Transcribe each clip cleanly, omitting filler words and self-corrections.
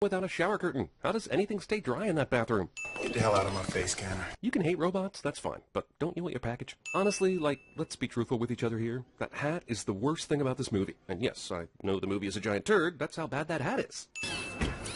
without a shower curtain? How does anything stay dry in that bathroom? Get the hell out of my face, Canner. You can hate robots, that's fine, but don't you want your package? Honestly, let's be truthful with each other here. That hat is the worst thing about this movie. And yes, I know the movie is a giant turd, that's how bad that hat is.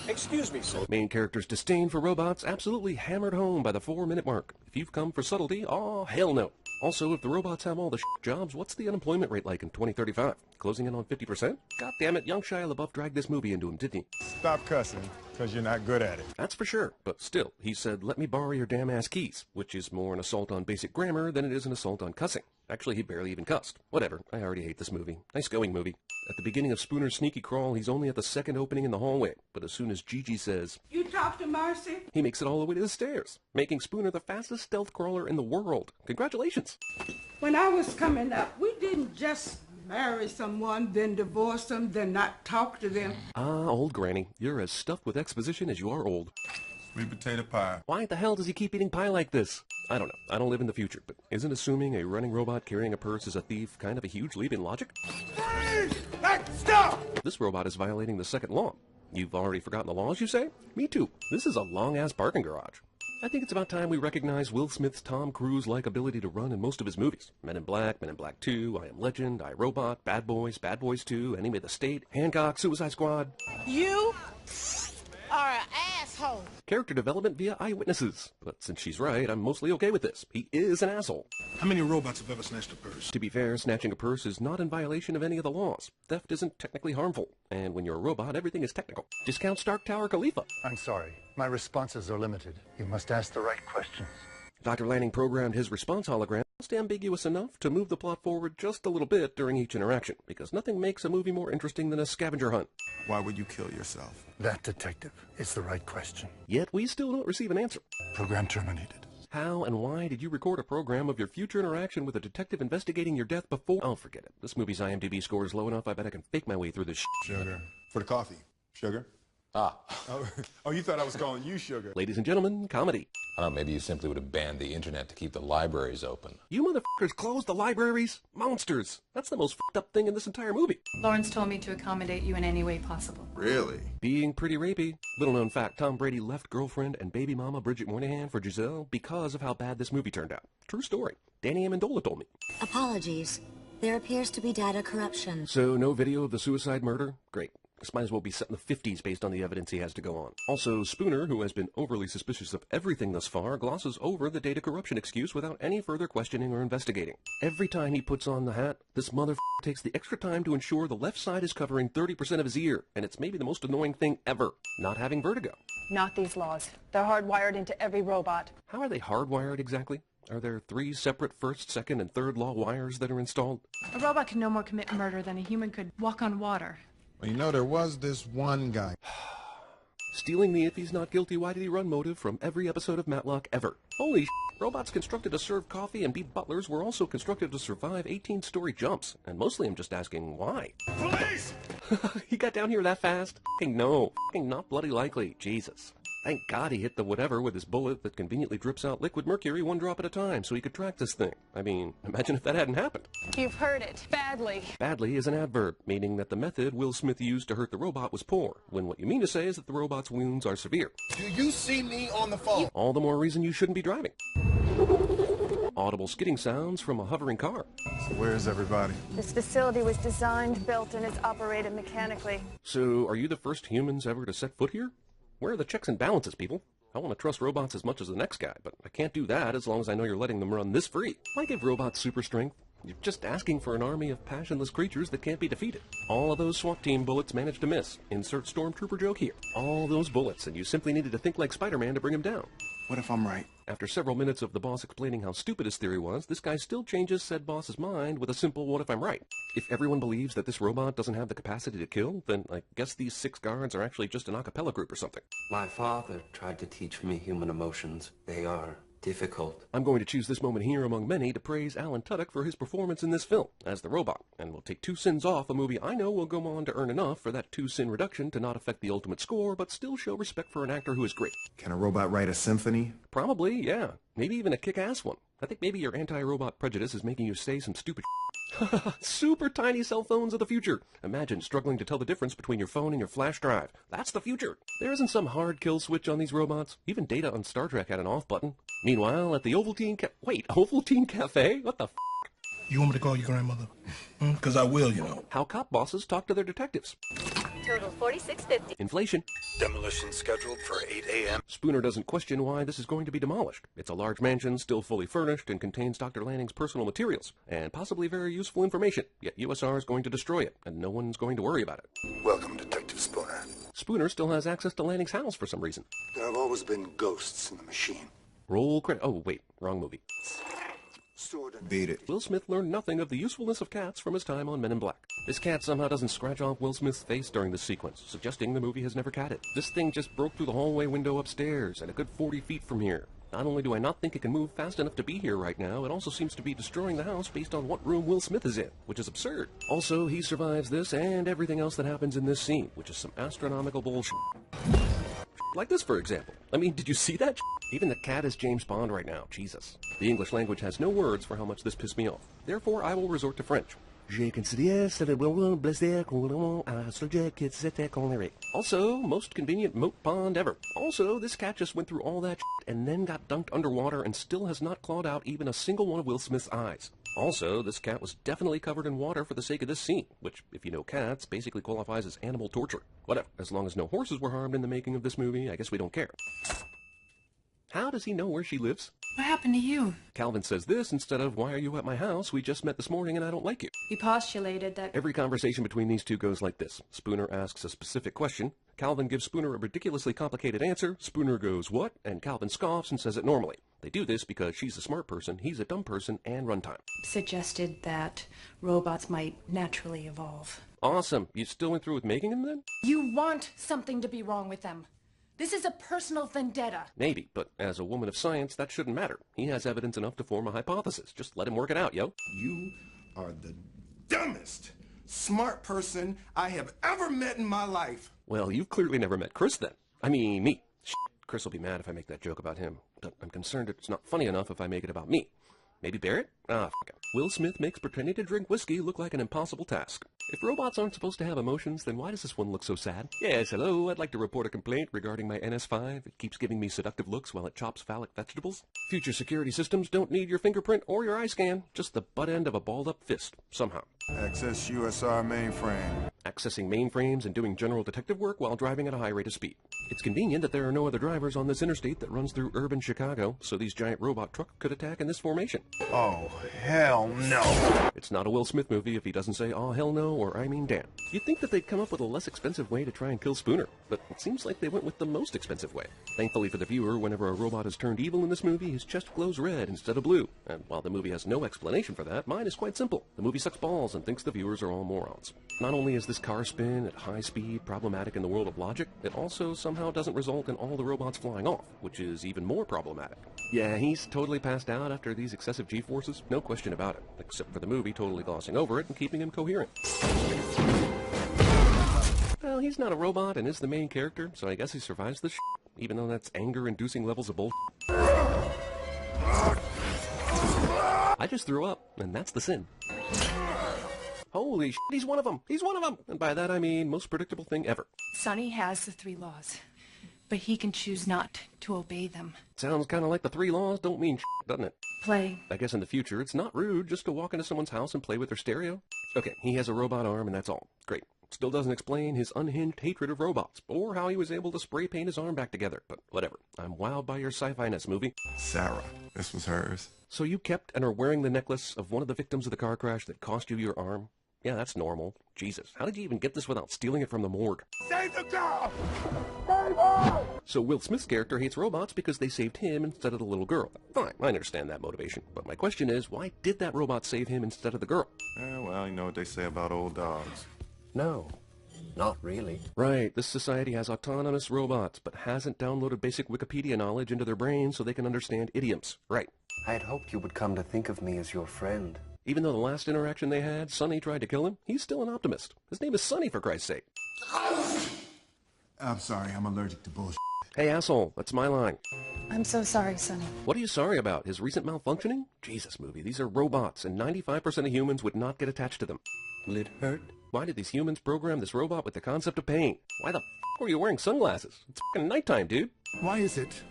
Excuse me, sir. Main character's disdain for robots absolutely hammered home by the 4-minute mark. If you've come for subtlety, oh, hell no. Also, if the robots have all the jobs, what's the unemployment rate like in 2035? Closing in on 50%? God damn it, young Shia LaBeouf dragged this movie into him, didn't he? Stop cussing, because you're not good at it. That's for sure, but still, he said, let me borrow your damn ass keys, which is more an assault on basic grammar than it is an assault on cussing. Actually, he barely even cussed. Whatever, I already hate this movie. Nice going, movie. At the beginning of Spooner's sneaky crawl, he's only at the second opening in the hallway, but as soon as Gigi says, "You talk to Marcy?" he makes it all the way to the stairs, making Spooner the fastest stealth crawler in the world. Congratulations! When I was coming up, we didn't just marry someone, then divorce them, then not talk to them. Ah, old granny, you're as stuffed with exposition as you are old. Sweet potato pie. Why the hell does he keep eating pie like this? I don't know. I don't live in the future, but isn't assuming a running robot carrying a purse is a thief kind of a huge leap in logic? Freeze! Hey, stop! This robot is violating the second law. You've already forgotten the laws, you say? Me too. This is a long-ass parking garage. I think it's about time we recognize Will Smith's Tom Cruise-like ability to run in most of his movies. Men in Black, Men in Black 2, I Am Legend, I, Robot, Bad Boys 2, Enemy of the State, Hancock, Suicide Squad. You are an asshole. Character development via eyewitnesses. But since she's right, I'm mostly okay with this. He is an asshole. How many robots have ever snatched a purse? To be fair, snatching a purse is not in violation of any of the laws. Theft isn't technically harmful. And when you're a robot, everything is technical. Discount Stark Tower Khalifa. I'm sorry. My responses are limited. You must ask the right questions. Dr. Lanning programmed his response hologram just ambiguous enough to move the plot forward just a little bit during each interaction, because nothing makes a movie more interesting than a scavenger hunt. Why would you kill yourself? That, detective, is the right question. Yet we still don't receive an answer. Program terminated. How and why did you record a program of your future interaction with a detective investigating your death before? Oh, forget it. This movie's IMDb score is low enough, I bet I can fake my way through this Sugar. For the coffee. Sugar? Ah. Oh, you thought I was calling you Sugar. Ladies and gentlemen, comedy. I don't know, maybe you simply would have banned the internet to keep the libraries open. You motherfuckers closed the libraries? Monsters. That's the most f***ed up thing in this entire movie. Lawrence told me to accommodate you in any way possible. Really? Being pretty rapey. Little known fact, Tom Brady left girlfriend and baby mama Bridget Moynihan for Giselle because of how bad this movie turned out. True story. Danny Amendola told me. Apologies. There appears to be data corruption. So no video of the suicide murder? Great. This might as well be set in the 50s based on the evidence he has to go on. Also, Spooner, who has been overly suspicious of everything thus far, glosses over the data corruption excuse without any further questioning or investigating. Every time he puts on the hat, this motherfucker takes the extra time to ensure the left side is covering 30% of his ear, and it's maybe the most annoying thing ever, not having vertigo. Not these laws. They're hardwired into every robot. How are they hardwired exactly? Are there 3 separate first, second, and third law wires that are installed? A robot can no more commit murder than a human could walk on water. Well, you know, there was this one guy. Stealing the if he's not guilty, why did he run motive from every episode of Matlock ever. Holy robots constructed to serve coffee and be butlers were also constructed to survive 18-story jumps. And mostly I'm just asking, why? Police! He got down here that fast? F***ing no. F***ing not bloody likely. Jesus. Thank God he hit the whatever with his bullet that conveniently drips out liquid mercury 1 drop at a time so he could track this thing. I mean, imagine if that hadn't happened. You've heard it. Badly. Badly is an adverb, meaning that the method Will Smith used to hurt the robot was poor, when what you mean to say is that the robot's wounds are severe. Do you see me on the phone? All the more reason you shouldn't be driving. Audible skidding sounds from a hovering car. So where's everybody? This facility was designed, built, and is operated mechanically. So, are you the first humans ever to set foot here? Where are the checks and balances, people? I want to trust robots as much as the next guy, but I can't do that as long as I know you're letting them run this free. Why give robots super strength? You're just asking for an army of passionless creatures that can't be defeated. All of those SWAT team bullets managed to miss. Insert Stormtrooper joke here. All those bullets, and you simply needed to think like Spider-Man to bring him down. What if I'm right? After several minutes of the boss explaining how stupid his theory was, this guy still changes said boss's mind with a simple what if I'm right. If everyone believes that this robot doesn't have the capacity to kill, then I guess these 6 guards are actually just an a cappella group or something. My father tried to teach me human emotions. They are difficult. I'm going to choose this moment here among many to praise Alan Tudyk for his performance in this film as the robot, and will take 2 sins off a movie I know will go on to earn enough for that 2-sin reduction to not affect the ultimate score, but still show respect for an actor who is great. Can a robot write a symphony? Probably, yeah. Maybe even a kick-ass one. I think maybe your anti-robot prejudice is making you say some stupid Super tiny cell phones of the future. Imagine struggling to tell the difference between your phone and your flash drive. That's the future. There isn't some hard kill switch on these robots. Even Data on Star Trek had an off button. Meanwhile, at the Ovaltine Ovaltine Cafe? What the f***? You want me to call your grandmother? Because I will, you know. How cop bosses talk to their detectives. Total $46.50. Inflation. Demolition scheduled for 8 a.m. Spooner doesn't question why this is going to be demolished. It's a large mansion, still fully furnished, and contains Dr. Lanning's personal materials, and possibly very useful information. Yet USR is going to destroy it, and no one's going to worry about it. Welcome, Detective Spooner. Spooner still has access to Lanning's house for some reason. There have always been ghosts in the machine. Roll credit. Oh, wait, wrong movie. Stored in... Beat it. Will Smith learned nothing of the usefulness of cats from his time on Men in Black. This cat somehow doesn't scratch off Will Smith's face during this sequence, suggesting the movie has never catted. This thing just broke through the hallway window upstairs, and a good 40 feet from here. Not only do I not think it can move fast enough to be here right now, it also seems to be destroying the house based on what room Will Smith is in, which is absurd. Also, he survives this and everything else that happens in this scene, which is some astronomical bullshit. Like this, for example. I mean, did you see that? Even the cat is James Bond right now. Jesus. The English language has no words for how much this pissed me off. Therefore, I will resort to French. Also, most convenient moat pond ever. Also, this cat just went through all that and then got dunked underwater and still has not clawed out even a single one of Will Smith's eyes. Also, this cat was definitely covered in water for the sake of this scene, which, if you know cats, basically qualifies as animal torture. Whatever. As long as no horses were harmed in the making of this movie, I guess we don't care. How does he know where she lives? What happened to you? Calvin says this instead of, why are you at my house? We just met this morning and I don't like you. He postulated that... Every conversation between these two goes like this. Spooner asks a specific question. Calvin gives Spooner a ridiculously complicated answer. Spooner goes, what? And Calvin scoffs and says it normally. They do this because she's a smart person, he's a dumb person, and runtime. Suggested that robots might naturally evolve. Awesome. You still went through with making them then? You want something to be wrong with them. This is a personal vendetta. Maybe, but as a woman of science, that shouldn't matter. He has evidence enough to form a hypothesis. Just let him work it out, yo. You are the dumbest, smart person I have ever met in my life. Well, you've clearly never met Chris then. I mean, me. Chris will be mad if I make that joke about him. But I'm concerned it's not funny enough if I make it about me. Maybe Barrett? Ah, f*** it. Will Smith makes pretending to drink whiskey look like an impossible task. If robots aren't supposed to have emotions, then why does this one look so sad? Yes, hello, I'd like to report a complaint regarding my NS5. It keeps giving me seductive looks while it chops phallic vegetables. Future security systems don't need your fingerprint or your eye scan, just the butt end of a balled-up fist, somehow. Access USR mainframe. Accessing mainframes and doing general detective work while driving at a high rate of speed. It's convenient that there are no other drivers on this interstate that runs through urban Chicago, so these giant robot trucks could attack in this formation. Oh, hell no. It's not a Will Smith movie if he doesn't say, oh, hell no, or I mean damn. You'd think that they'd come up with a less expensive way to try and kill Spooner, but it seems like they went with the most expensive way. Thankfully for the viewer, whenever a robot is turned evil in this movie, his chest glows red instead of blue. And while the movie has no explanation for that, mine is quite simple. The movie sucks balls and thinks the viewers are all morons. Not only is this car spin at high speed problematic in the world of logic, it also somehow doesn't result in all the robots flying off, which is even more problematic. Yeah, he's totally passed out after these excessive G-forces, no question about it, except for the movie totally glossing over it and keeping him coherent. Well, he's not a robot and is the main character, so I guess he survives this even though that's anger-inducing levels of bull. I just threw up, and that's the sin. Holy shit, he's one of them! He's one of them! And by that I mean most predictable thing ever. Sonny has the 3 laws, but he can choose not to obey them. Sounds kind of like the 3 laws don't mean shit, doesn't it? Play. I guess in the future, it's not rude just to walk into someone's house and play with their stereo. Okay, he has a robot arm and that's all. Great. Still doesn't explain his unhinged hatred of robots, or how he was able to spray paint his arm back together, but whatever. I'm wowed by your sci-fi-ness movie. Sarah, this was hers. So you kept and are wearing the necklace of one of the victims of the car crash that cost you your arm? Yeah, that's normal. Jesus, how did you even get this without stealing it from the morgue? Save the girl! Save her! So Will Smith's character hates robots because they saved him instead of the little girl. Fine, I understand that motivation. But my question is, why did that robot save him instead of the girl? Well, you know what they say about old dogs. No, not really. Right, this society has autonomous robots, but hasn't downloaded basic Wikipedia knowledge into their brains so they can understand idioms. Right. I had hoped you would come to think of me as your friend. Even though the last interaction they had, Sonny tried to kill him, he's still an optimist. His name is Sonny, for Christ's sake. I'm sorry, I'm allergic to bullshit. Hey, asshole, that's my line. I'm so sorry, Sonny. What are you sorry about? His recent malfunctioning? Jesus, movie, these are robots, and 95% of humans would not get attached to them. Will it hurt? Why did these humans program this robot with the concept of pain? Why the f*** were you wearing sunglasses? It's f***ing nighttime, dude. Why is it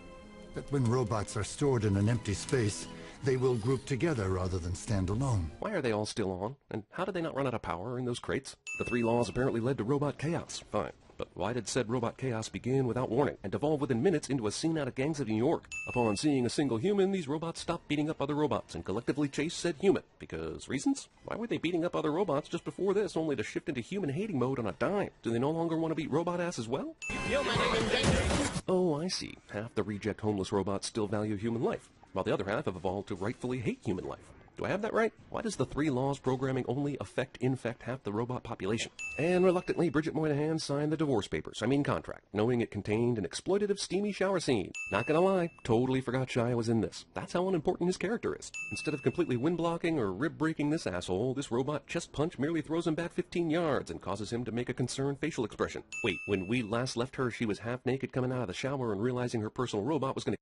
that when robots are stored in an empty space, they will group together rather than stand alone? Why are they all still on? And how did they not run out of power in those crates? The 3 laws apparently led to robot chaos. Fine. But why did said robot chaos begin without warning and devolve within minutes into a scene out of Gangs of New York? Upon seeing a single human, these robots stopped beating up other robots and collectively chased said human. Because reasons? Why were they beating up other robots just before this, only to shift into human hating mode on a dime? Do they no longer want to beat robot ass as well? Oh, I see. Half the reject homeless robots still value human life, while the other half have evolved to rightfully hate human life. Do I have that right? Why does the 3 laws programming only infect half the robot population? And reluctantly, Bridget Moynihan signed the divorce papers, contract, knowing it contained an exploitative steamy shower scene. Not gonna lie, totally forgot Shia was in this. That's how unimportant his character is. Instead of completely wind blocking or rib breaking this asshole, this robot chest punch merely throws him back 15 yards and causes him to make a concerned facial expression. Wait, when we last left her, she was half naked coming out of the shower and realizing her personal robot was gonna